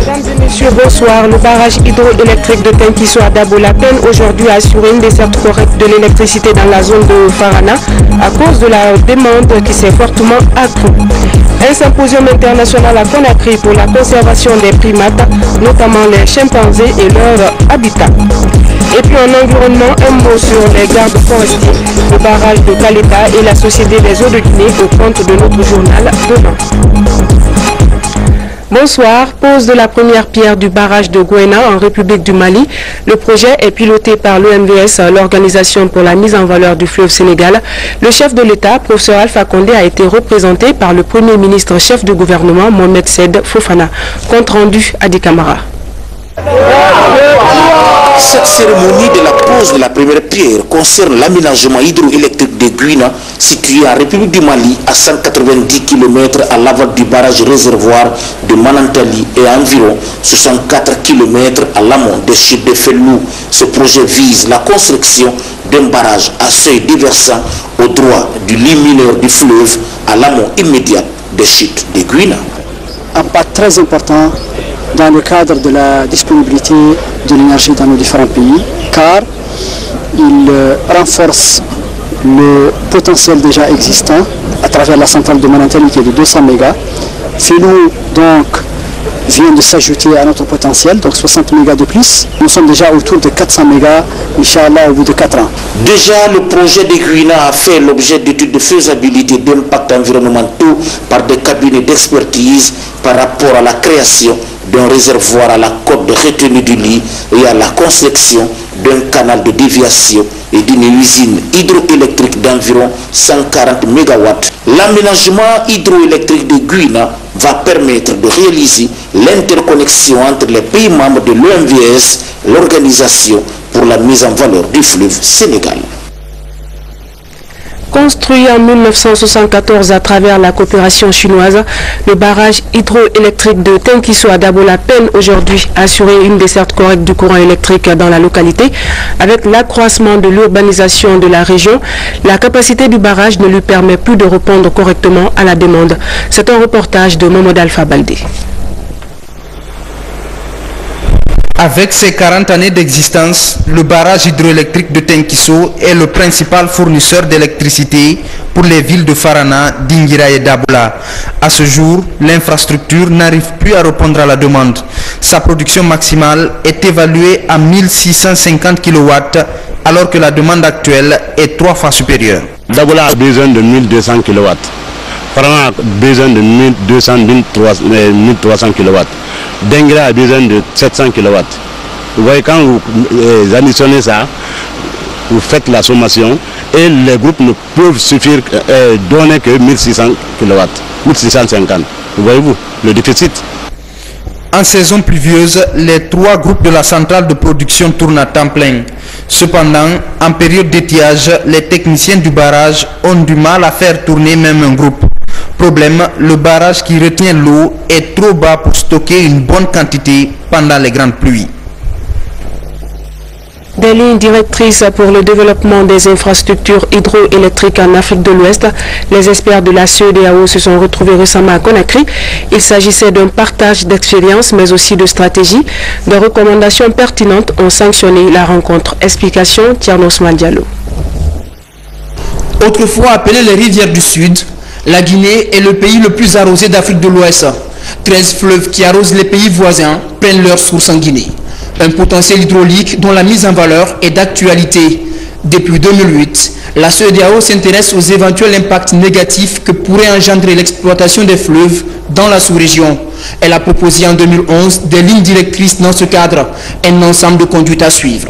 Mesdames et messieurs, bonsoir. Le barrage hydroélectrique de Tenkiso à Dabola peine aujourd'hui à assurer une desserte correcte de l'électricité dans la zone de Farana à cause de la demande qui s'est fortement accrue. Un symposium international à Conakry pour la conservation des primates, notamment les chimpanzés et leur habitat. Et puis en environnement, un mot sur les gardes forestiers, le barrage de Kaleta et la Société des eaux de Guinée au compte de notre journal demain. Bonsoir, pose de la première pierre du barrage de Gouena en République du Mali. Le projet est piloté par l'OMVS, l'Organisation pour la mise en valeur du fleuve Sénégal. Le chef de l'État, professeur Alpha Condé, a été représenté par le Premier ministre chef du gouvernement, Mohamed Said Fofana. Compte rendu à Di Camara. Cette cérémonie de la pose de la première pierre concerne l'aménagement hydroélectrique de Gouena, situé en République du Mali à 190 km à l'aval du barrage réservoir de Manantali et à environ 64 km à l'amont des chutes de Fellou. Ce projet vise la construction d'un barrage à seuil déversant au droit du lit mineur du fleuve à l'amont immédiat des chutes de Gouena. Un pas très important dans le cadre de la disponibilité de l'énergie dans nos différents pays, car il renforce le potentiel déjà existant à travers la centrale de Manantali qui est de 200 mégas. Fellou donc vient de s'ajouter à notre potentiel, donc 60 mégas de plus. Nous sommes déjà autour de 400 mégas, Inch'Allah, au bout de 4 ans. Déjà, le projet de Gouena a fait l'objet d'études de faisabilité d'impact environnementaux par des cabinets d'expertise par rapport à la création d'un réservoir à la côte de retenue du lit et à la construction d'un canal de déviation et d'une usine hydroélectrique d'environ 140 MW. L'aménagement hydroélectrique de Gouena va permettre de réaliser l'interconnexion entre les pays membres de l'OMVS, l'Organisation pour la mise en valeur du fleuve Sénégal. Construit en 1974 à travers la coopération chinoise, le barrage hydroélectrique de Tenkiso à Dabola peine aujourd'hui à assurer une desserte correcte du courant électrique dans la localité. Avec l'accroissement de l'urbanisation de la région, la capacité du barrage ne lui permet plus de répondre correctement à la demande. C'est un reportage de Mohamed Alpha Baldé. Avec ses 40 années d'existence, le barrage hydroélectrique de Tenkiso est le principal fournisseur d'électricité pour les villes de Farana, Dinguira et Dabola. À ce jour, l'infrastructure n'arrive plus à répondre à la demande. Sa production maximale est évaluée à 1650 kW, alors que la demande actuelle est 3 fois supérieure. Dabola a besoin de 1200 kW. Farana a besoin de 1300 kW. Dinguira a besoin de 700 kW. Vous voyez, quand vous additionnez ça, vous faites la sommation et les groupes ne peuvent suffire donner que 1600 kW, 1650. Vous voyez-vous, le déficit. En saison pluvieuse, les 3 groupes de la centrale de production tournent à temps plein. Cependant, en période d'étiage, les techniciens du barrage ont du mal à faire tourner même un groupe. Problème, le barrage qui retient l'eau est trop bas pour stocker une bonne quantité pendant les grandes pluies. Des lignes directrices pour le développement des infrastructures hydroélectriques en Afrique de l'Ouest, les experts de la CEDEAO se sont retrouvés récemment à Conakry. Il s'agissait d'un partage d'expériences mais aussi de stratégies. Des recommandations pertinentes ont sanctionné la rencontre. Explication, Tierno Ousmane Diallo. Autrefois appelée les rivières du Sud, la Guinée est le pays le plus arrosé d'Afrique de l'Ouest. 13 fleuves qui arrosent les pays voisins prennent leur source en Guinée. Un potentiel hydraulique dont la mise en valeur est d'actualité. Depuis 2008, la CEDEAO s'intéresse aux éventuels impacts négatifs que pourrait engendrer l'exploitation des fleuves dans la sous-région. Elle a proposé en 2011 des lignes directrices dans ce cadre, un ensemble de conduites à suivre.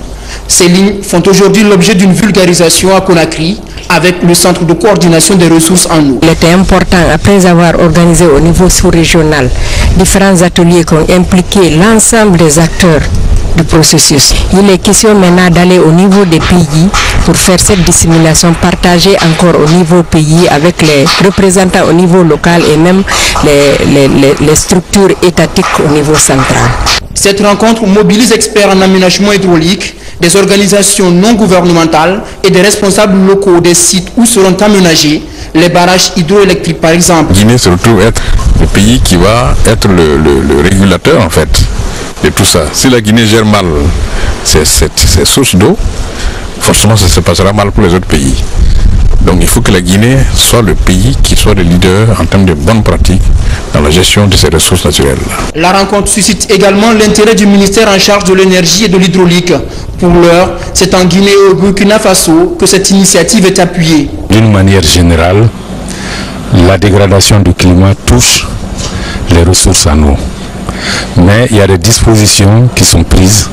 Ces lignes font aujourd'hui l'objet d'une vulgarisation à Conakry avec le Centre de coordination des ressources en eau. Il était important, après avoir organisé au niveau sous-régional différents ateliers qui ont impliqué l'ensemble des acteurs du processus. Il est question maintenant d'aller au niveau des pays pour faire cette dissémination partagée encore au niveau pays avec les représentants au niveau local et même les structures étatiques au niveau central. Cette rencontre mobilise experts en aménagement hydraulique, Des organisations non gouvernementales et des responsables locaux des sites où seront aménagés les barrages hydroélectriques par exemple. Guinée se retrouve être le pays qui va être le régulateur en fait de tout ça. Si la Guinée gère mal ces sources d'eau, forcément ça se passera mal pour les autres pays. Donc il faut que la Guinée soit le pays qui soit le leader en termes de bonnes pratiques dans la gestion de ces ressources naturelles. La rencontre suscite également l'intérêt du ministère en charge de l'énergie et de l'hydraulique. Pour l'heure, c'est en Guinée et au Burkina Faso que cette initiative est appuyée. D'une manière générale, la dégradation du climat touche les ressources en eau. Mais il y a des dispositions qui sont prises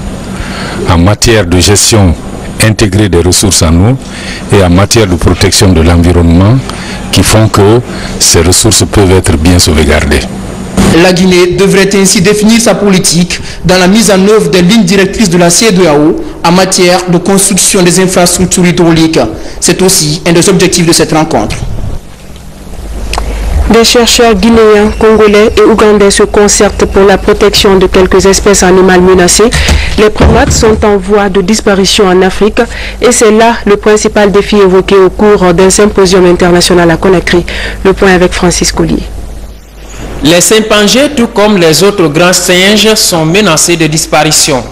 en matière de gestion intégrée des ressources en eau et en matière de protection de l'environnement qui font que ces ressources peuvent être bien sauvegardées. La Guinée devrait ainsi définir sa politique dans la mise en œuvre des lignes directrices de la CEDEAO en matière de construction des infrastructures hydrauliques. C'est aussi un des objectifs de cette rencontre. Des chercheurs guinéens, congolais et ougandais se concertent pour la protection de quelques espèces animales menacées. Les primates sont en voie de disparition en Afrique et c'est là le principal défi évoqué au cours d'un symposium international à Conakry. Le point avec Francis Collier. Les chimpanzés, tout comme les autres grands singes, sont menacés de disparition.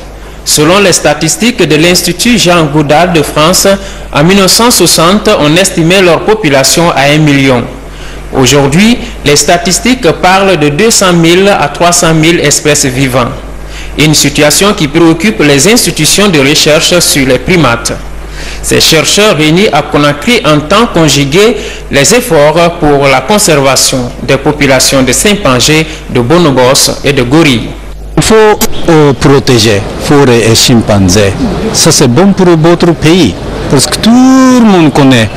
Selon les statistiques de l'Institut Jean Goudal de France, en 1960, on estimait leur population à 1 million. Aujourd'hui, les statistiques parlent de 200 000 à 300 000 espèces vivantes. Une situation qui préoccupe les institutions de recherche sur les primates. Ces chercheurs réunis à Conakry entendent conjuguer les efforts pour la conservation des populations de chimpanzés, de bonobos et de gorilles. Il faut protéger forêts et chimpanzés. Ça c'est bon pour votre pays parce que tout le monde connaît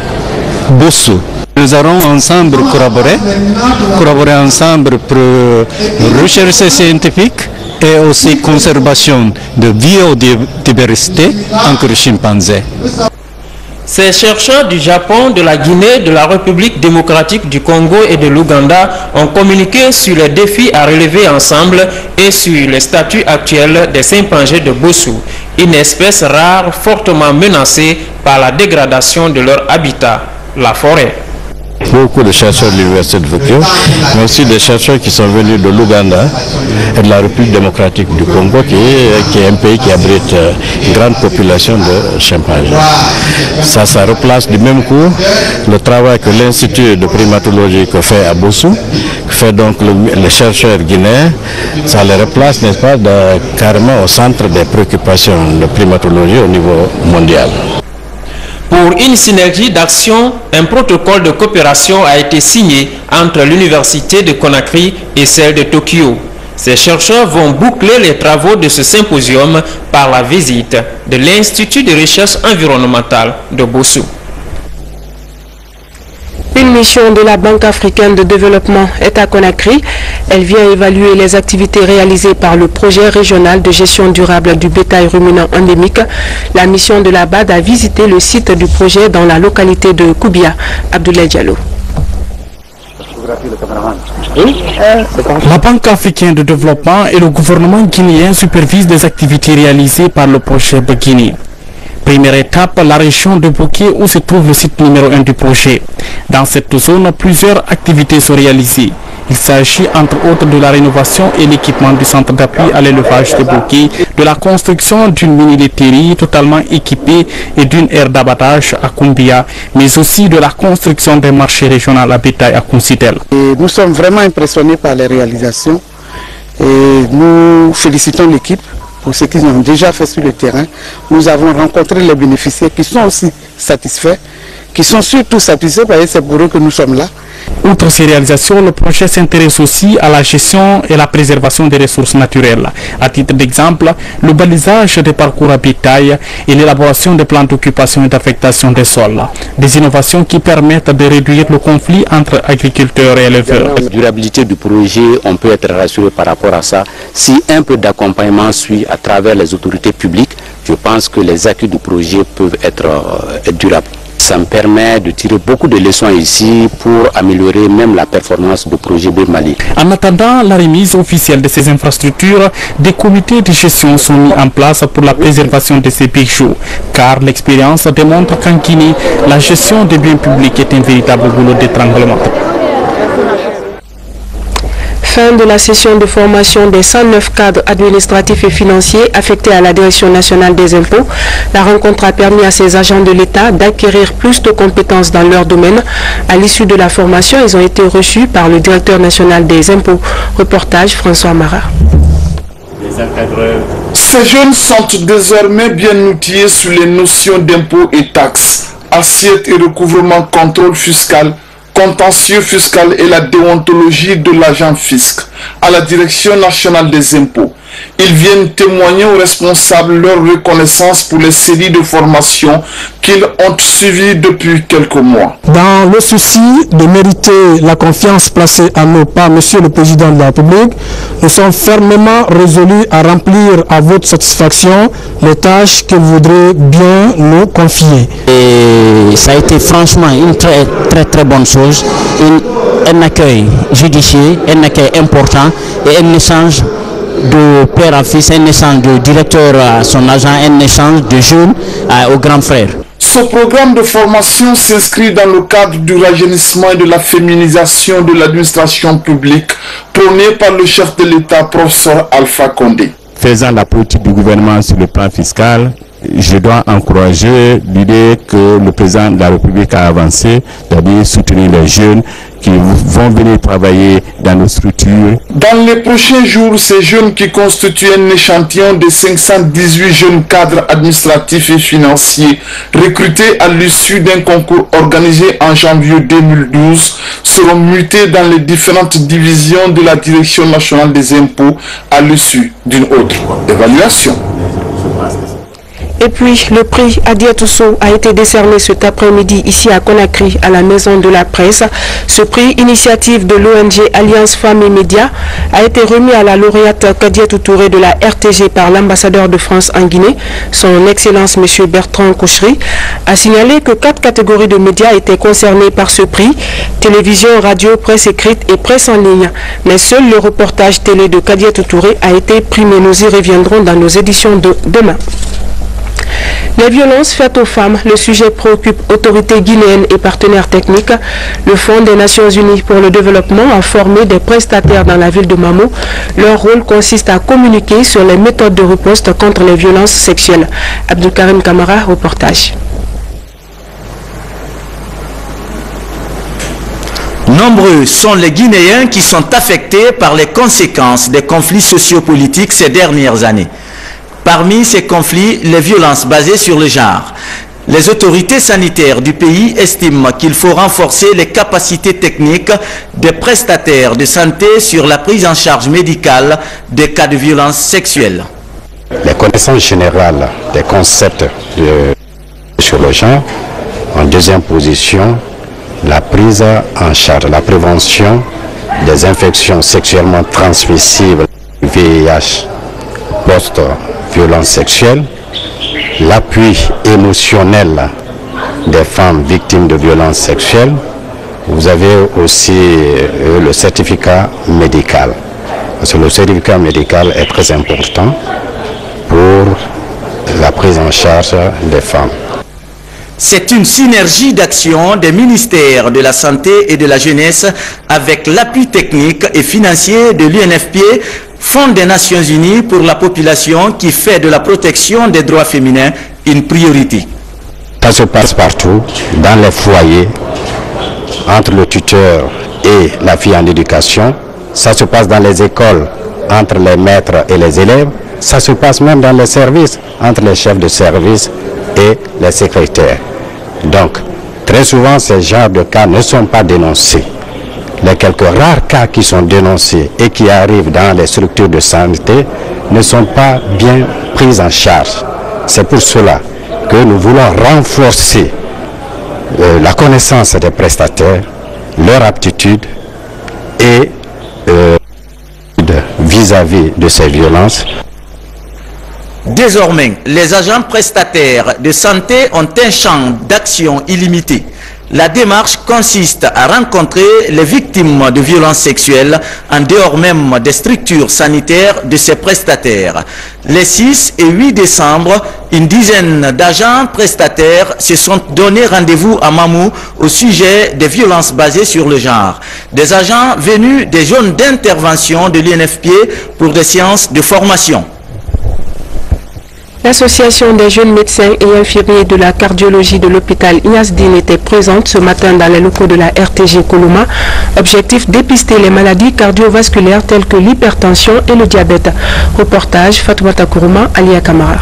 Bossou. Nous allons ensemble collaborer ensemble pour recherche scientifique et aussi conservation de biodiversité entre les chimpanzés. Ces chercheurs du Japon, de la Guinée, de la République démocratique du Congo et de l'Ouganda ont communiqué sur les défis à relever ensemble et sur le statut actuel des chimpanzés de Bossou, une espèce rare fortement menacée par la dégradation de leur habitat, la forêt. Beaucoup de chercheurs de l'Université de Tokyo, mais aussi des chercheurs qui sont venus de l'Ouganda et de la République démocratique du Congo, qui est un pays qui abrite une grande population de chimpanzés. Ça replace du même coup le travail que l'Institut de primatologie fait à Bossou, que fait donc les chercheurs guinéens. Ça les replace, n'est-ce pas, carrément au centre des préoccupations de primatologie au niveau mondial. Pour une synergie d'action, un protocole de coopération a été signé entre l'Université de Conakry et celle de Tokyo. Ces chercheurs vont boucler les travaux de ce symposium par la visite de l'Institut de recherche environnementale de Bossou. Une mission de la Banque africaine de développement est à Conakry. Elle vient évaluer les activités réalisées par le projet régional de gestion durable du bétail ruminant endémique. La mission de la BAD a visité le site du projet dans la localité de Koubia. Abdoulaye Diallo. La Banque africaine de développement et le gouvernement guinéen supervisent des activités réalisées par le projet Guinée. Première étape, la région de Boké où se trouve le site numéro 1 du projet. Dans cette zone, plusieurs activités sont réalisées. Il s'agit entre autres de la rénovation et l'équipement du centre d'appui à l'élevage de Boké, de la construction d'une mini-laiterie totalement équipée et d'une aire d'abattage à Koumbia, mais aussi de la construction d'un marché régional à bétail à Kounsidel. Nous sommes vraiment impressionnés par les réalisations et nous félicitons l'équipe pour ce qu'ils ont déjà fait sur le terrain. Nous avons rencontré les bénéficiaires qui sont aussi satisfaits, qui sont surtout satisfaits parce que c'est pour eux que nous sommes là. Outre ces réalisations, le projet s'intéresse aussi à la gestion et la préservation des ressources naturelles. À titre d'exemple, le balisage des parcours à bétail et l'élaboration des plans d'occupation et d'affectation des sols. Des innovations qui permettent de réduire le conflit entre agriculteurs et éleveurs. La durabilité du projet, on peut être rassuré par rapport à ça. Si un peu d'accompagnement suit à travers les autorités publiques, je pense que les acquis du projet peuvent être durables. Ça me permet de tirer beaucoup de leçons ici pour améliorer même la performance du projet B Mali. En attendant la remise officielle de ces infrastructures, des comités de gestion sont mis en place pour la préservation de ces bijoux, car l'expérience démontre qu'en Guinée, la gestion des biens publics est un véritable boulot d'étranglement. Fin de la session de formation des 109 cadres administratifs et financiers affectés à la Direction nationale des impôts. La rencontre a permis à ces agents de l'État d'acquérir plus de compétences dans leur domaine. À l'issue de la formation, ils ont été reçus par le directeur national des impôts. Reportage François Marat. Ces jeunes sont désormais bien outillés sur les notions d'impôts et taxes, assiette et recouvrement, contrôle fiscal, contentieux fiscal et la déontologie de l'agent fisc à la Direction nationale des impôts. Ils viennent témoigner aux responsables leur reconnaissance pour les séries de formations qu'ils ont suivies depuis quelques mois. Dans le souci de mériter la confiance placée en nous par Monsieur le Président de la République, nous sommes fermement résolus à remplir à votre satisfaction les tâches que vous voudrez bien nous confier. Et ça a été franchement une très bonne chose, un accueil judicieux, un accueil important et un échange de père à fils, un échange de directeur à son agent, un échange de jeunes au grand frère. Ce programme de formation s'inscrit dans le cadre du rajeunissement et de la féminisation de l'administration publique prôné par le chef de l'État, professeur Alpha Condé. Faisant la politique du gouvernement sur le plan fiscal, je dois encourager l'idée que le président de la République a avancé, c'est-à-dire soutenir les jeunes qui vont venir travailler dans nos structures. Dans les prochains jours, ces jeunes qui constituent un échantillon de 518 jeunes cadres administratifs et financiers recrutés à l'issue d'un concours organisé en janvier 2012 seront mutés dans les différentes divisions de la Direction nationale des impôts à l'issue d'une autre évaluation. Et puis, le prix Adiatousso a été décerné cet après-midi ici à Conakry, à la Maison de la Presse. Ce prix, initiative de l'ONG Alliance Femmes et Médias, a été remis à la lauréate Kadiatou Touré de la RTG par l'ambassadeur de France en Guinée, son Excellence M. Bertrand Kouchry, a signalé que 4 catégories de médias étaient concernées par ce prix, télévision, radio, presse écrite et presse en ligne. Mais seul le reportage télé de Kadiatou Touré a été primé. Nous y reviendrons dans nos éditions de demain. Les violences faites aux femmes, le sujet préoccupe autorités guinéennes et partenaires techniques. Le Fonds des Nations Unies pour le développement a formé des prestataires dans la ville de Mamo. Leur rôle consiste à communiquer sur les méthodes de riposte contre les violences sexuelles. Abdelkarim Kamara, reportage. Nombreux sont les Guinéens qui sont affectés par les conséquences des conflits sociopolitiques ces dernières années. Parmi ces conflits, les violences basées sur le genre. Les autorités sanitaires du pays estiment qu'il faut renforcer les capacités techniques des prestataires de santé sur la prise en charge médicale des cas de violences sexuelles. Les connaissances générales des concepts sur le genre. En deuxième position, la prise en charge, la prévention des infections sexuellement transmissibles, VIH, post-violence sexuelle, l'appui émotionnel des femmes victimes de violences sexuelles. Vous avez aussi le certificat médical. Parce que le certificat médical est très important pour la prise en charge des femmes. C'est une synergie d'action des ministères de la Santé et de la Jeunesse avec l'appui technique et financier de l'UNFPA, Fonds des Nations Unies pour la population, qui fait de la protection des droits féminins une priorité. Ça se passe partout, dans les foyers, entre le tuteur et la fille en éducation. Ça se passe dans les écoles, entre les maîtres et les élèves. Ça se passe même dans les services, entre les chefs de service et les secrétaires. Donc, très souvent, ces genres de cas ne sont pas dénoncés. Les quelques rares cas qui sont dénoncés et qui arrivent dans les structures de santé ne sont pas bien pris en charge. C'est pour cela que nous voulons renforcer la connaissance des prestataires, leur aptitude et vis-à-vis de ces violences. Désormais, les agents prestataires de santé ont un champ d'action illimité. La démarche consiste à rencontrer les victimes de violences sexuelles en dehors même des structures sanitaires de ces prestataires. Les 6 et 8 décembre, une dizaine d'agents prestataires se sont donné rendez-vous à Mamou au sujet des violences basées sur le genre. Des agents venus des zones d'intervention de l'INFP pour des séances de formation. L'association des jeunes médecins et infirmiers de la cardiologie de l'hôpital Inyasdine était présente ce matin dans les locaux de la RTG Koloma. Objectif, dépister les maladies cardiovasculaires telles que l'hypertension et le diabète. Reportage Fatoumata Kourouma, Alia Kamara.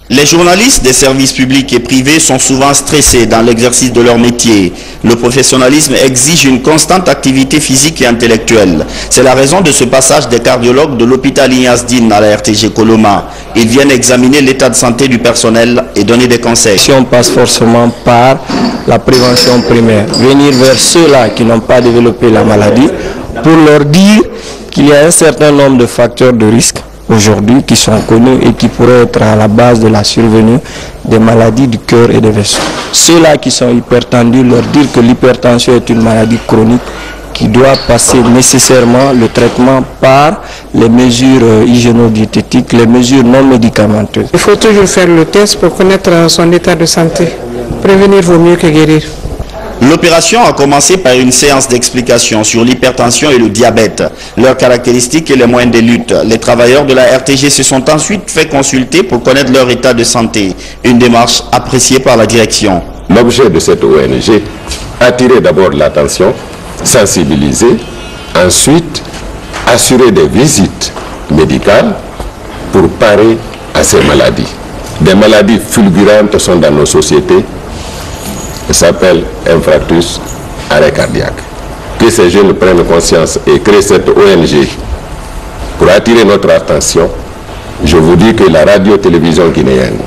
Les journalistes des services publics et privés sont souvent stressés dans l'exercice de leur métier. Le professionnalisme exige une constante activité physique et intellectuelle. C'est la raison de ce passage des cardiologues de l'hôpital Inyasdine à la RTG Koloma. Ils viennent examiner l'état de santé du personnel et donner des conseils. Si on passe forcément par la prévention primaire, venir vers ceux-là qui n'ont pas développé la maladie pour leur dire qu'il y a un certain nombre de facteurs de risque aujourd'hui qui sont connus et qui pourraient être à la base de la survenue des maladies du cœur et des vaisseaux. Ceux-là qui sont hypertendus, leur dire que l'hypertension est une maladie chronique qui doit passer nécessairement le traitement par les mesures hygiéno-diététiques, les mesures non médicamenteuses. Il faut toujours faire le test pour connaître son état de santé. Prévenir vaut mieux que guérir. L'opération a commencé par une séance d'explication sur l'hypertension et le diabète, leurs caractéristiques et les moyens de lutte. Les travailleurs de la RTG se sont ensuite fait consulter pour connaître leur état de santé, une démarche appréciée par la direction. L'objet de cette ONG, attirer d'abord l'attention, sensibiliser, ensuite assurer des visites médicales pour parer à ces maladies. Des maladies fulgurantes sont dans nos sociétés. S'appelle infarctus, arrêt cardiaque. Que ces jeunes prennent conscience et créent cette ONG pour attirer notre attention. Je vous dis que la radio-télévision guinéenne,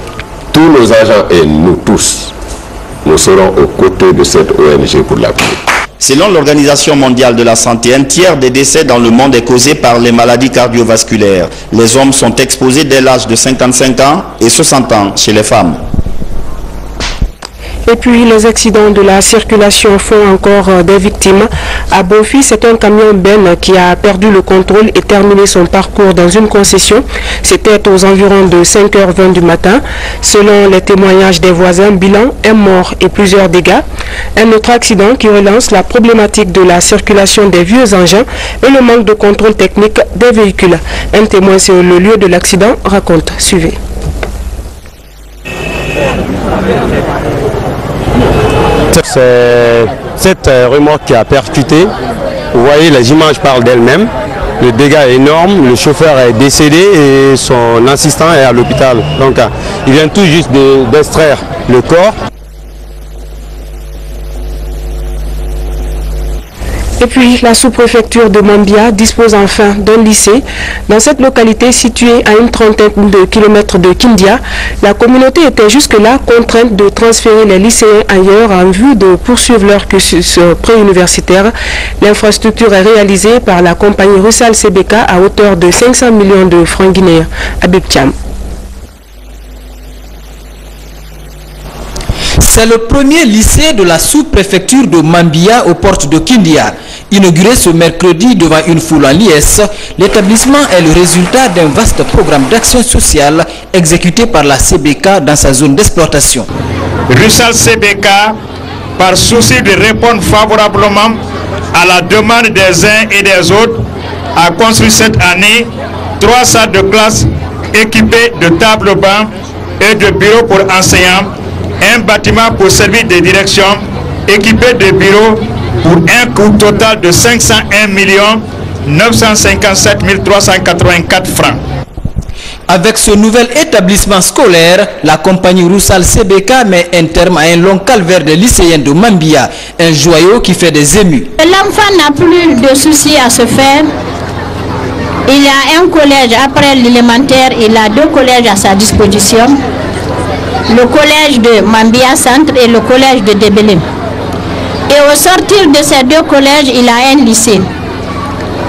tous nos agents et nous tous, nous serons aux côtés de cette ONG pour l'appuyer. Selon l'Organisation mondiale de la santé, un tiers des décès dans le monde est causé par les maladies cardiovasculaires. Les hommes sont exposés dès l'âge de 55 ans et 60 ans chez les femmes. Et puis les accidents de la circulation font encore des victimes. À Bofi, c'est un camion Ben qui a perdu le contrôle et terminé son parcours dans une concession. C'était aux environs de 5h20 du matin. Selon les témoignages des voisins, bilan, un mort et plusieurs dégâts. Un autre accident qui relance la problématique de la circulation des vieux engins et le manque de contrôle technique des véhicules. Un témoin sur le lieu de l'accident raconte. Suivez. C'est cette remorque qui a percuté. Vous voyez, les images parlent d'elles-mêmes. Le dégât est énorme, le chauffeur est décédé et son assistant est à l'hôpital. Donc il vient tout juste d'extraire le corps. Et puis, la sous-préfecture de Mambia dispose enfin d'un lycée. Dans cette localité située à une trentaine de kilomètres de Kindia, la communauté était jusque-là contrainte de transférer les lycéens ailleurs en vue de poursuivre leur cursus préuniversitaire. L'infrastructure est réalisée par la compagnie Russal CBK à hauteur de 500 millions de francs guinéens. Abib Cham. C'est le premier lycée de la sous-préfecture de Mambia aux portes de Kindia. Inauguré ce mercredi devant une foule en liesse, l'établissement est le résultat d'un vaste programme d'action sociale exécuté par la CBK dans sa zone d'exploitation. Russal CBK, par souci de répondre favorablement à la demande des uns et des autres, a construit cette année 3 salles de classe équipées de tables bancs et de bureaux pour enseignants, un bâtiment pour service de direction équipé de bureaux pour un coût total de 501 957 384 francs. Avec ce nouvel établissement scolaire, la compagnie Russal CBK met un terme à un long calvaire des lycéens de Mambia, un joyau qui fait des émus. L'enfant n'a plus de soucis à se faire. Il y a un collège après l'élémentaire, il a 2 collèges à sa disposition. Le collège de Mambia Centre et le collège de Débélé. Et au sortir de ces 2 collèges, il a un lycée.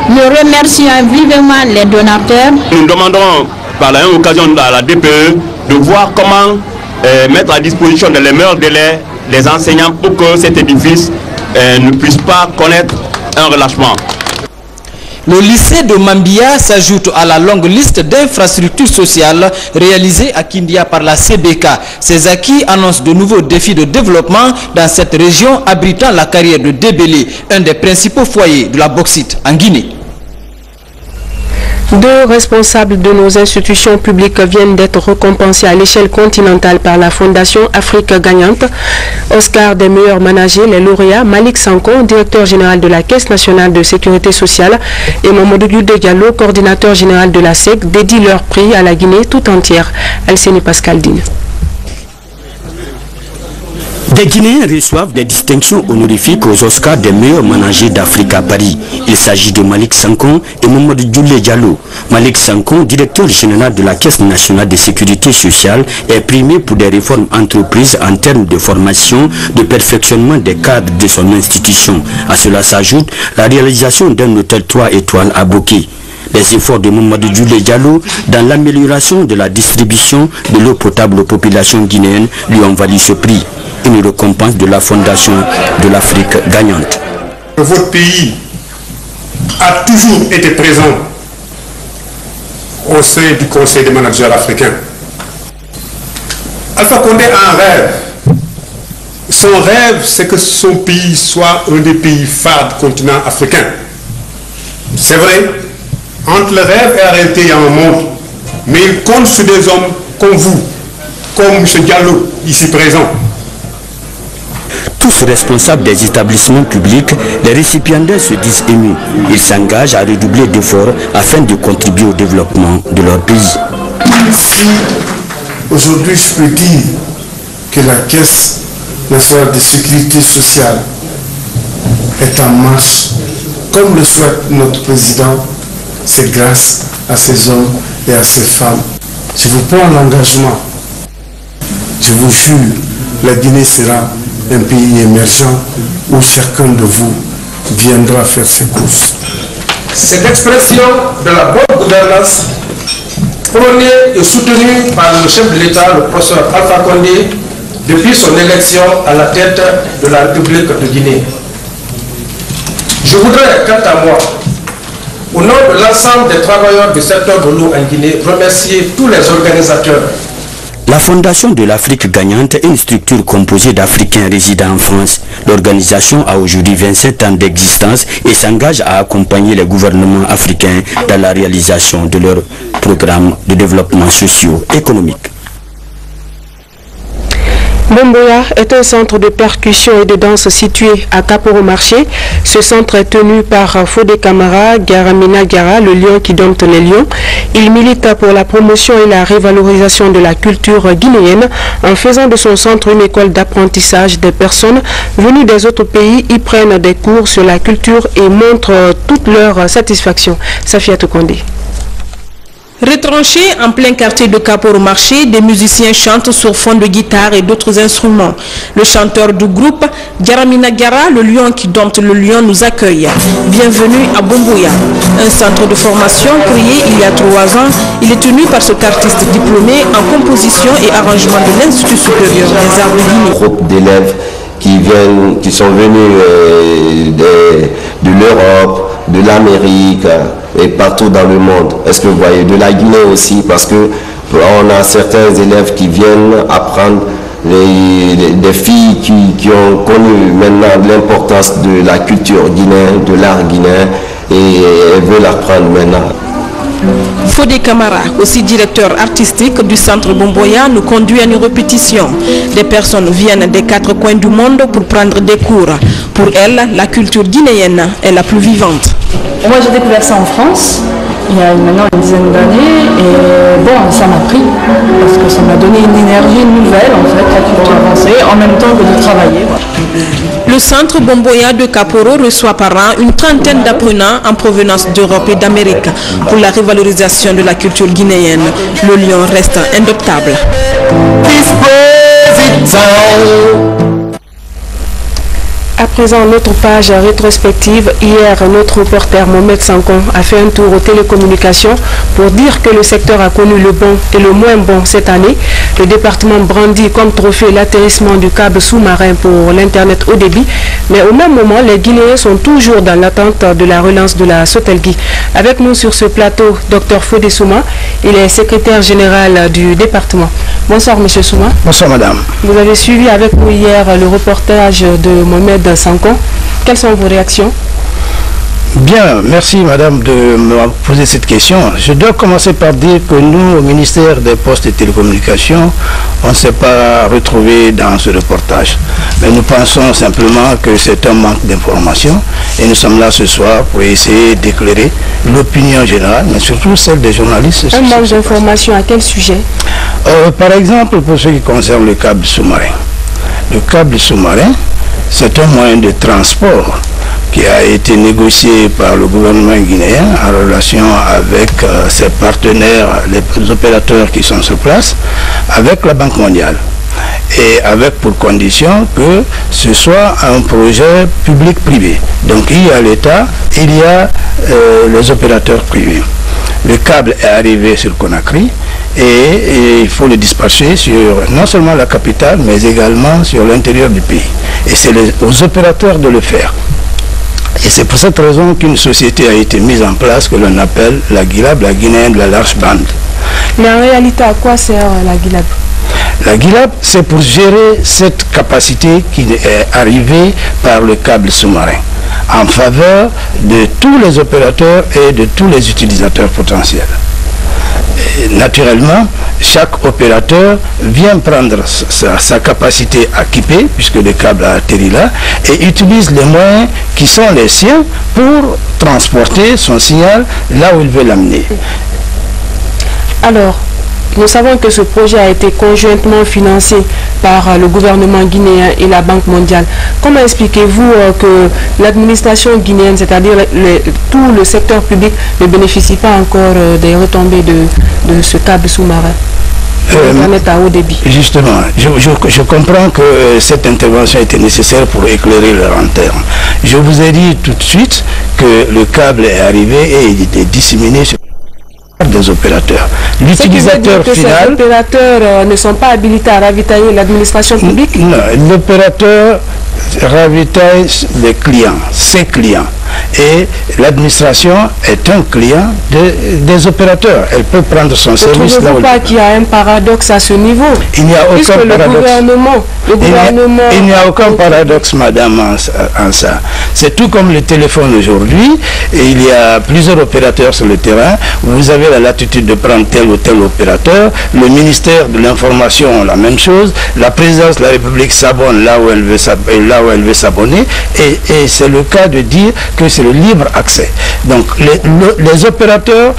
Nous remercions vivement les donateurs. Nous demandons par la même occasion à la DPE, de voir comment mettre à disposition dans les meilleurs délais les enseignants pour que cet édifice ne puisse pas connaître un relâchement. Le lycée de Mambia s'ajoute à la longue liste d'infrastructures sociales réalisées à Kindia par la CBK. Ces acquis annoncent de nouveaux défis de développement dans cette région abritant la carrière de Débélé, un des principaux foyers de la bauxite en Guinée. Deux responsables de nos institutions publiques viennent d'être récompensés à l'échelle continentale par la Fondation Afrique Gagnante. Oscar des meilleurs managers, les lauréats Malik Sankon, directeur général de la Caisse nationale de sécurité sociale, et Mamadou Diallo, coordinateur général de la SEC, dédient leur prix à la Guinée tout entière. Alcénie Pascaldine. Des Guinéens reçoivent des distinctions honorifiques aux Oscars des meilleurs managers d'Afrique à Paris. Il s'agit de Malik Sankon et Mamadou Diallo. Malik Sankon, directeur général de la Caisse nationale de sécurité sociale, est primé pour des réformes entreprises en termes de formation, de perfectionnement des cadres de son institution. À cela s'ajoute la réalisation d'un hôtel 3 étoiles à Boké. Les efforts de Mamadou Diallo dans l'amélioration de la distribution de l'eau potable aux populations guinéennes lui ont valu ce prix. Une récompense de la Fondation de l'Afrique Gagnante. Votre pays a toujours été présent au sein du Conseil des managers africains. Alpha Condé a un rêve. Son rêve, c'est que son pays soit un des pays phares du continent africain. C'est vrai, entre le rêve et la réalité, il y a un monde. Mais il compte sur des hommes comme vous, comme M. Diallo, ici présent. Tous responsables des établissements publics, les récipiendaires se disent émus. Ils s'engagent à redoubler d'efforts afin de contribuer au développement de leur pays. Si aujourd'hui je peux dire que la Caisse nationale de sécurité sociale est en marche, comme le souhaite notre président, c'est grâce à ces hommes et à ces femmes. Je vous prends l'engagement. Je vous jure, la Guinée sera un pays émergent où chacun de vous viendra faire ses courses. Cette expression de la bonne gouvernance, prônée et soutenue par le chef de l'État, le professeur Alpha Condé, depuis son élection à la tête de la République de Guinée. Je voudrais, quant à moi, au nom de l'ensemble des travailleurs du secteur de l'eau en Guinée, remercier tous les organisateurs. La Fondation de l'Afrique Gagnante est une structure composée d'Africains résidant en France. L'organisation a aujourd'hui 27 ans d'existence et s'engage à accompagner les gouvernements africains dans la réalisation de leurs programmes de développement socio-économique. Bomboya est un centre de percussion et de danse situé à Kaporo-Marché. Ce centre est tenu par Fodé Camara Garamina Gara, le lion qui dompte les lions. Il milite pour la promotion et la révalorisation de la culture guinéenne en faisant de son centre une école d'apprentissage. Des personnes venues des autres pays y prennent des cours sur la culture et montrent toute leur satisfaction. Safia Tokondé. Retranchés en plein quartier de Kaporo-Marché, des musiciens chantent sur fond de guitare et d'autres instruments. Le chanteur du groupe, Garamina Gara, le lion qui dompte le lion, nous accueille. Bienvenue à Bomboya, un centre de formation créé il y a 3 ans. Il est tenu par cet artiste diplômé en composition et arrangement de l'Institut supérieur des arts de Guinée. Groupe d'élèves qui sont venus de l'Europe, de l'Amérique et partout dans le monde. Est-ce que vous voyez, de la Guinée aussi, parce que on a certains élèves qui viennent apprendre, des filles qui ont connu maintenant l'importance de la culture guinéenne, de l'art guinéen, et elles veulent apprendre maintenant. Fodé Camara, aussi directeur artistique du centre Bomboya, nous conduit à une répétition. Des personnes viennent des 4 coins du monde pour prendre des cours. Pour elle, la culture guinéenne est la plus vivante. Moi j'ai découvert ça en France, il y a maintenant une dizaine d'années, et bon, ça m'a pris, parce que ça m'a donné une énergie nouvelle en fait, la culture avancer, en même temps que de travailler. Voilà. Le centre Bomboya de Kaporo reçoit par an une trentaine d'apprenants en provenance d'Europe et d'Amérique pour la révalorisation de la culture guinéenne. Le lion reste indoptable. À présent, notre page rétrospective. Hier, notre reporter Mohamed Sankon a fait un tour aux télécommunications pour dire que le secteur a connu le bon et le moins bon cette année. Le département brandit comme trophée l'atterrissement du câble sous-marin pour l'Internet haut débit. Mais au même moment, les Guinéens sont toujours dans l'attente de la relance de la Sotelgui. Avec nous sur ce plateau, Dr Fodé Souma. Il est secrétaire général du département. Bonsoir, monsieur Souma. Bonsoir, madame. Vous avez suivi avec nous hier le reportage de Mohamed Sankon. Quelles sont vos réactions? Bien, merci madame de me poser cette question. Je dois commencer par dire que nous, au ministère des Postes et Télécommunications, on ne s'est pas retrouvé dans ce reportage. Mais nous pensons simplement que c'est un manque d'information et nous sommes là ce soir pour essayer d'éclairer l'opinion générale, mais surtout celle des journalistes. Un manque d'information à quel sujet? Par exemple, pour ce qui concerne le câble sous-marin. Le câble sous-marin, c'est un moyen de transport qui a été négocié par le gouvernement guinéen en relation avec ses partenaires, les opérateurs qui sont sur place, avec la Banque mondiale. Et avec pour condition que ce soit un projet public-privé. Donc il y a l'État, il y a les opérateurs privés. Le câble est arrivé sur Conakry et il faut le dispatcher sur non seulement la capitale, mais également sur l'intérieur du pays. Et c'est aux opérateurs de le faire. Et c'est pour cette raison qu'une société a été mise en place que l'on appelle la GILAB, la Guinéenne de la Large Bande. Mais en réalité, à quoi sert la GILAB? La GILAB, c'est pour gérer cette capacité qui est arrivée par le câble sous-marin en faveur de tous les opérateurs et de tous les utilisateurs potentiels. Et naturellement, chaque opérateur vient prendre sa capacité équipée, puisque le câble a atterri là, et utilise les moyens qui sont les siens pour transporter son signal là où il veut l'amener. Alors, nous savons que ce projet a été conjointement financé par le gouvernement guinéen et la Banque mondiale. Comment expliquez-vous que l'administration guinéenne, c'est-à-dire tout le secteur public, ne bénéficie pas encore des retombées de ce câble sous-marin? Internet à haut débit. Justement, je comprends que cette intervention était nécessaire pour éclairer leur lanterne. Je vous ai dit tout de suite que le câble est arrivé et il était disséminé sur des opérateurs. L'utilisateur final... Ces opérateurs ne sont pas habilités à ravitailler l'administration publique? Non, l'opérateur ravitaille les clients, ses clients. Et l'administration est un client des opérateurs. Elle peut prendre son service là où... Ne trouvez-vous pas qu'il y a un paradoxe à ce niveau? Il n'y a aucun paradoxe. Il n'y a aucun paradoxe, madame, en ça. C'est tout comme le téléphone aujourd'hui. Il y a plusieurs opérateurs sur le terrain. Vous avez la latitude de prendre tel ou tel opérateur. Le ministère de l'Information, la même chose. La présidence de la République s'abonne là où elle veut s'abonner. Et c'est le cas de dire que c'est le libre accès. Donc les opérateurs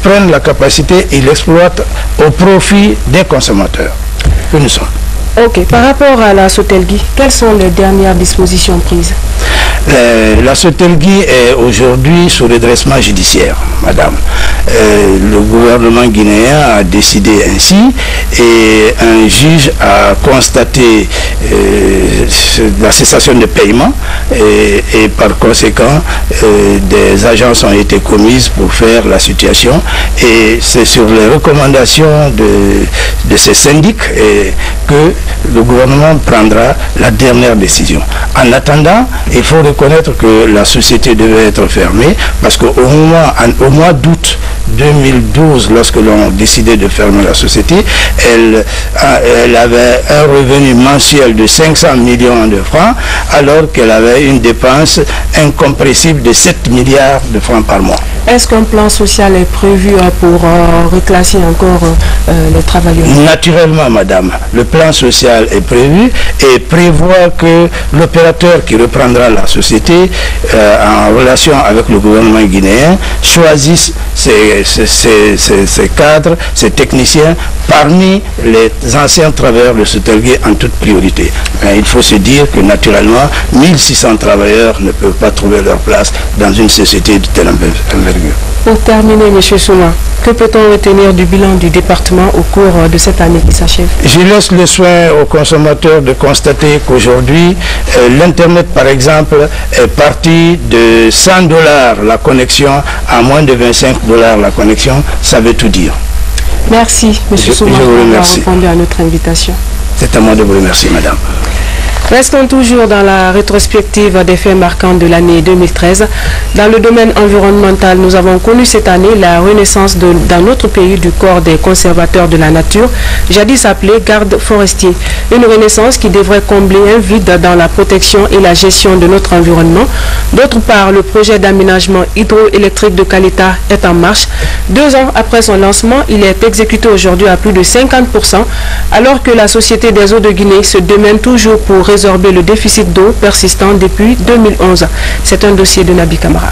prennent la capacité et l'exploitent au profit des consommateurs que nous sommes. Ok, par rapport à la Sotelgui, quelles sont les dernières dispositions prises? La Sotelgui est aujourd'hui sous redressement judiciaire, madame. Le gouvernement guinéen a décidé ainsi et un juge a constaté la cessation de paiement et par conséquent des agences ont été commises pour faire la situation et c'est sur les recommandations de ces syndics que le gouvernement prendra la dernière décision. En attendant, il faut reconnaître que la société devait être fermée parce qu'au mois d'août 2012, lorsque l'on décidait de fermer la société, elle avait un revenu mensuel de 500 millions de francs alors qu'elle avait une dépense incompressible de 7 milliards de francs par mois. Est-ce qu'un plan social est prévu pour reclasser encore les travailleurs? Naturellement, madame. Le plan social est prévu et prévoit que l'opérateur qui reprendra la société en relation avec le gouvernement guinéen choisisse ces cadres, ces techniciens parmi les anciens travailleurs de Sotelgué en toute priorité. Mais il faut se dire que naturellement, 1600 travailleurs ne peuvent pas trouver leur place dans une société de telle envergure. Pour terminer, M. Souma, que peut-on retenir du bilan du département au cours de cette année qui s'achève? Je laisse le soin aux consommateurs de constater qu'aujourd'hui, l'Internet, par exemple, est parti de 100 $ la connexion à moins de 25 $ la connexion. Ça veut tout dire. Merci, M. Souma, d'avoir répondu à notre invitation. C'est à moi de vous remercier, madame. Restons toujours dans la rétrospective des faits marquants de l'année 2013. Dans le domaine environnemental, nous avons connu cette année la renaissance dans notre pays du corps des conservateurs de la nature, jadis appelé garde forestier. Une renaissance qui devrait combler un vide dans la protection et la gestion de notre environnement. D'autre part, le projet d'aménagement hydroélectrique de Kaleta est en marche. 2 ans après son lancement, il est exécuté aujourd'hui à plus de 50%, alors que la Société des eaux de Guinée se démène toujours pour résorber le déficit d'eau persistant depuis 2011. C'est un dossier de Nabi Kamara.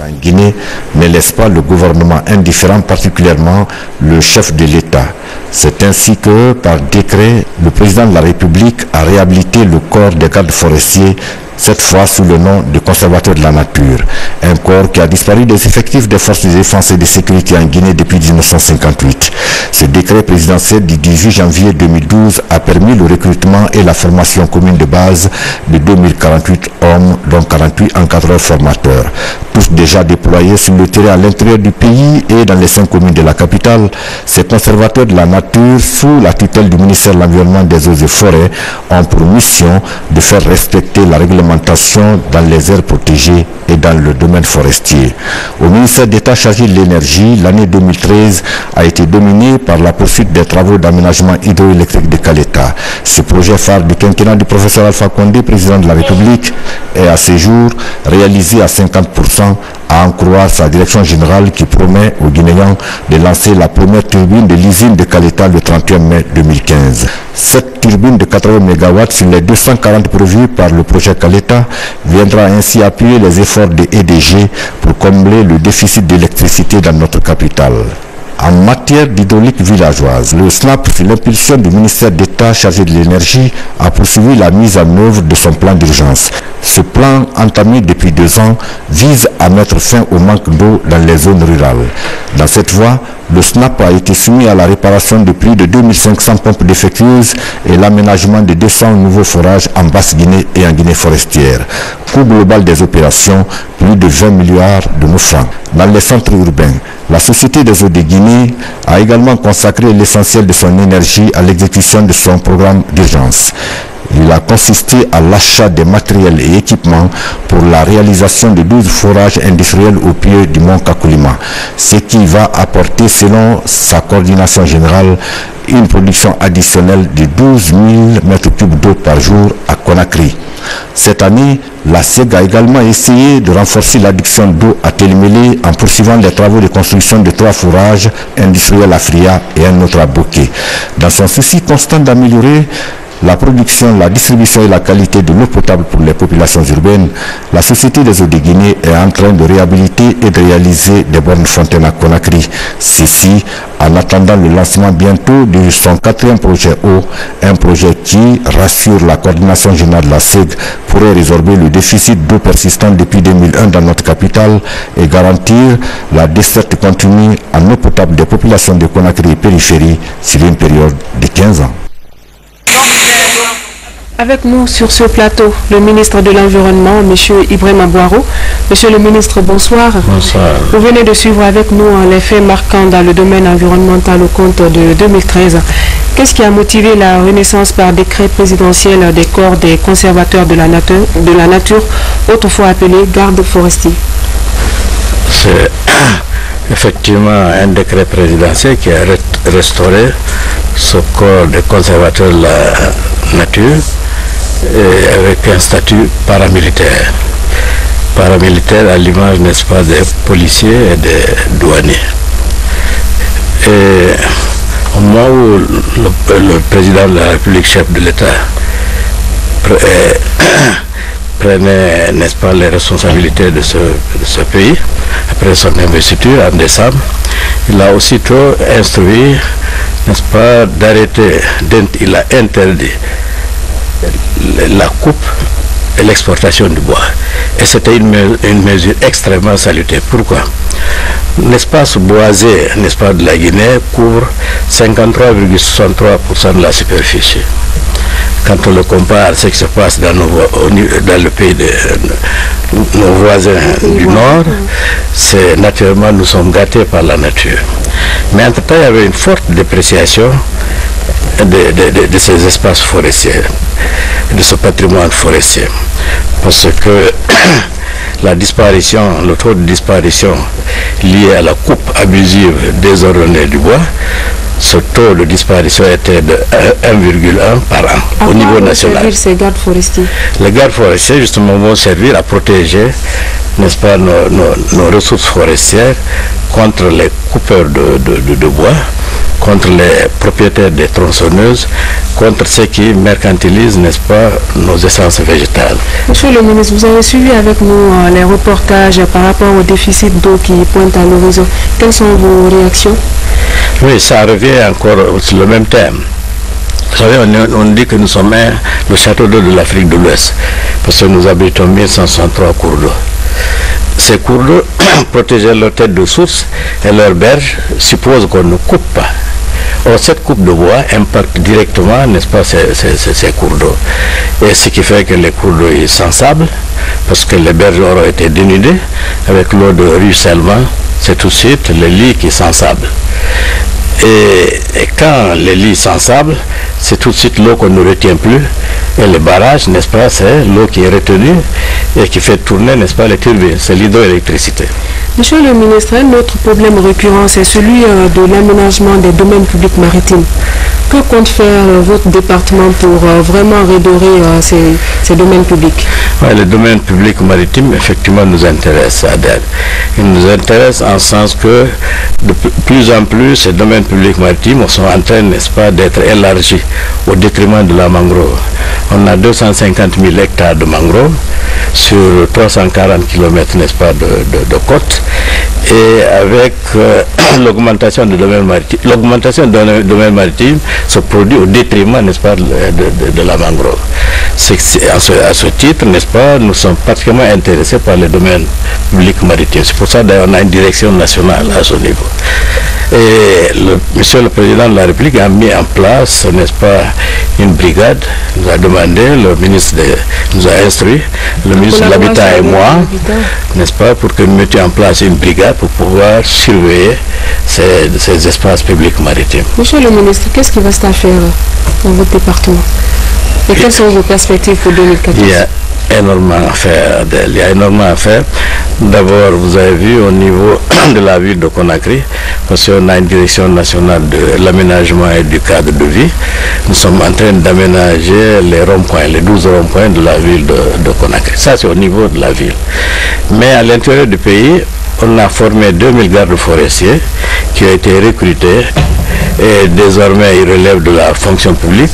En Guinée ne laisse pas le gouvernement indifférent, particulièrement le chef de l'État. C'est ainsi que, par décret, le président de la République a réhabilité le corps des gardes forestiers, cette fois sous le nom de conservateur de la nature. Un corps qui a disparu des effectifs des forces de défense et de sécurité en Guinée depuis 1958. Ce décret présidentiel du 18 janvier 2012 a permis le recrutement et la formation commune de base de 2048 hommes, dont 48 encadreurs formateurs. Tous déjà déployés sur le terrain à l'intérieur du pays et dans les 5 communes de la capitale, ces conservateurs de la nature, sous la tutelle du ministère de l'Environnement, des Eaux et Forêts, ont pour mission de faire respecter la réglementation dans les aires protégées et dans le domaine forestier. Au ministère d'État chargé de l'énergie, l'année 2013 a été dominée par la poursuite des travaux d'aménagement hydroélectrique de Kaleta. Ce projet phare du quinquennat du professeur Alpha Condé, président de la République, est à ce jour réalisé à 50%, à en croire sa direction générale qui promet aux Guinéens de lancer la première turbine de l'usine de Kaleta le 31 mai 2015. Cette turbine de 80 MW sur les 240 prévues par le projet Kaleta viendra ainsi appuyer les efforts de EDG pour combler le déficit d'électricité dans notre capitale. En matière d'hydraulique villageoise, le SNAP, sous l'impulsion du ministère d'État chargé de l'énergie, a poursuivi la mise en œuvre de son plan d'urgence. Ce plan, entamé depuis 2 ans, vise à mettre fin au manque d'eau dans les zones rurales. Dans cette voie, le SNAP a été soumis à la réparation de plus de 2500 pompes défectueuses et l'aménagement de 200 nouveaux forages en Basse-Guinée et en Guinée forestière. Coût global des opérations, plus de 20 milliards de nos francs. Dans les centres urbains, la Société des eaux de Guinée a également consacré l'essentiel de son énergie à l'exécution de son programme d'urgence. Il a consisté à l'achat des matériels et équipements pour la réalisation de 12 forages industriels au pied du mont Kakulima, ce qui va apporter, selon sa coordination générale, une production additionnelle de 12 000 m3 d'eau par jour à Conakry. Cette année, la SEG a également essayé de renforcer l'adduction d'eau à Télémélé en poursuivant les travaux de construction de 3 forages industriels à Fria et un autre à Bokeh. Dans son souci constant d'améliorer la production, la distribution et la qualité de l'eau potable pour les populations urbaines, la Société des eaux de Guinée est en train de réhabiliter et de réaliser des bornes fontaines à Conakry. Ceci en attendant le lancement bientôt de son 4e projet eau, un projet qui, rassure la coordination générale de la SEG, pourrait résorber le déficit d'eau persistant depuis 2001 dans notre capitale et garantir la desserte continue en eau potable des populations de Conakry et périphérie sur une période de 15 ans. Avec nous sur ce plateau, le ministre de l'Environnement, M. Ibrahima Boiro. Monsieur le ministre, bonsoir. Bonsoir. Vous venez de suivre avec nous les faits marquants dans le domaine environnemental au compte de 2013. Qu'est-ce qui a motivé la renaissance par décret présidentiel des corps des conservateurs de la nature, autrefois appelés gardes forestiers? C'est effectivement un décret présidentiel qui a restauré ce corps des conservateurs de la nature et avec un statut paramilitaire. Paramilitaire à l'image, n'est-ce pas, des policiers et des douaniers. Et au moment où le président de la République, chef de l'État, prenait, n'est-ce pas, les responsabilités de ce pays, après son investiture en décembre, il a aussitôt instruit, n'est-ce pas, d'arrêter, il a interdit la coupe et l'exportation du bois. Et c'était une mesure extrêmement salutaire. Pourquoi? L'espace boisé, n'est-ce pas, de la Guinée couvre 53,63% de la superficie. Quand on le compare à ce qui se passe dans le pays de nos voisins du Nord, c'est naturellement, nous sommes gâtés par la nature. Mais entre-temps, il y avait une forte dépréciation de ces espaces forestiers, de ce patrimoine forestier. Parce que la disparition, le taux de disparition lié à la coupe abusive désordonnée du bois, ce taux de disparition était de 1,1 par an au niveau national. Ces gardes forestiers? Les gardes forestiers, justement, vont servir à protéger, n'est-ce pas, nos ressources forestières contre les coupeurs de bois, contre les propriétaires des tronçonneuses, contre ceux qui mercantilisent, n'est-ce pas, nos essences végétales. Monsieur le ministre, vous avez suivi avec nous les reportages par rapport au déficit d'eau qui pointe à l'horizon. Quelles sont vos réactions? Oui, ça revient encore sur le même thème. Vous savez, on dit que nous sommes le château d'eau de l'Afrique de l'Ouest, parce que nous habitons 1163 cours d'eau. Ces cours d'eau, protéger leur tête de source et leur berge, suppose qu'on ne coupe pas. Or, cette coupe de bois impacte directement, n'est-ce pas, ces cours d'eau. Et ce qui fait que les cours d'eau sont sensibles, parce que les berges auront été dénudées, avec l'eau de ruissellement, c'est tout de suite le lit qui est sensible. Et quand les lits sont sensibles, c'est tout de suite l'eau qu'on ne retient plus. Et les barrages, n'est-ce pas, c'est l'eau qui est retenue et qui fait tourner, n'est-ce pas, les turbines. C'est l'hydroélectricité. Monsieur le ministre, un autre problème récurrent, c'est celui de l'aménagement des domaines publics maritimes. Que compte faire votre département pour vraiment redorer ces domaines publics? Ouais, les domaines publics maritimes, effectivement, nous intéressent, Adèle. Ils nous intéressent en sens que de plus en plus, ces domaines publics maritimes sont en train, n'est-ce pas, d'être élargis au détriment de la mangrove. On a 250 000 hectares de mangrove sur 340 km, n'est-ce pas, de côte. Et avec l'augmentation du domaine maritime, maritime se produit au détriment, n'est-ce pas, de la mangrove. À ce titre, n'est-ce pas, nous sommes particulièrement intéressés par les domaines publics maritimes. C'est pour ça d'ailleurs on a une direction nationale à ce niveau. Et Monsieur le Président de la République a mis en place, n'est-ce pas, une brigade, nous a demandé, le ministre nous a instruit, le ministre de l'Habitat et moi, n'est-ce pas, pour que nous mettions en place une brigade pour pouvoir surveiller ces espaces publics maritimes. Monsieur le ministre, qu'est-ce qu'il reste à faire dans votre département? Et quelles sont vos perspectives pour 2014? Il y a énormément à faire, Adèle. Il y a énormément à faire. D'abord, vous avez vu au niveau de la ville de Conakry, parce qu'on a une direction nationale de l'aménagement et du cadre de vie. Nous sommes en train d'aménager les ronds-points, les 12 ronds-points de la ville de Conakry. Ça, c'est au niveau de la ville. Mais à l'intérieur du pays, on a formé 2000 gardes forestiers qui ont été recrutés et désormais ils relèvent de la fonction publique.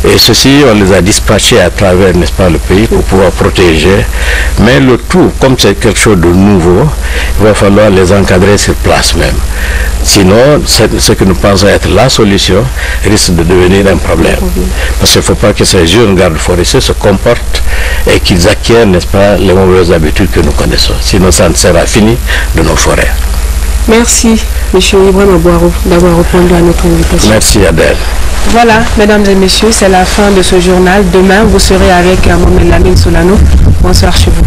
Et ceci, on les a dispatchés à travers, n'est-ce pas, le pays pour pouvoir protéger. Mais le tout, comme c'est quelque chose de nouveau, il va falloir les encadrer sur place même. Sinon, ce que nous pensons être la solution risque de devenir un problème. Parce qu'il ne faut pas que ces jeunes gardes forestiers se comportent et qu'ils acquièrent, n'est-ce pas, les mauvaises habitudes que nous connaissons. Sinon, ça ne sera fini de nos forêts. Merci, M. Ibrahim Abouarou, d'avoir répondu à notre invitation. Merci, Adèle. Voilà, mesdames et messieurs, c'est la fin de ce journal. Demain, vous serez avec Mohamed Lamine Solano. Bonsoir chez vous.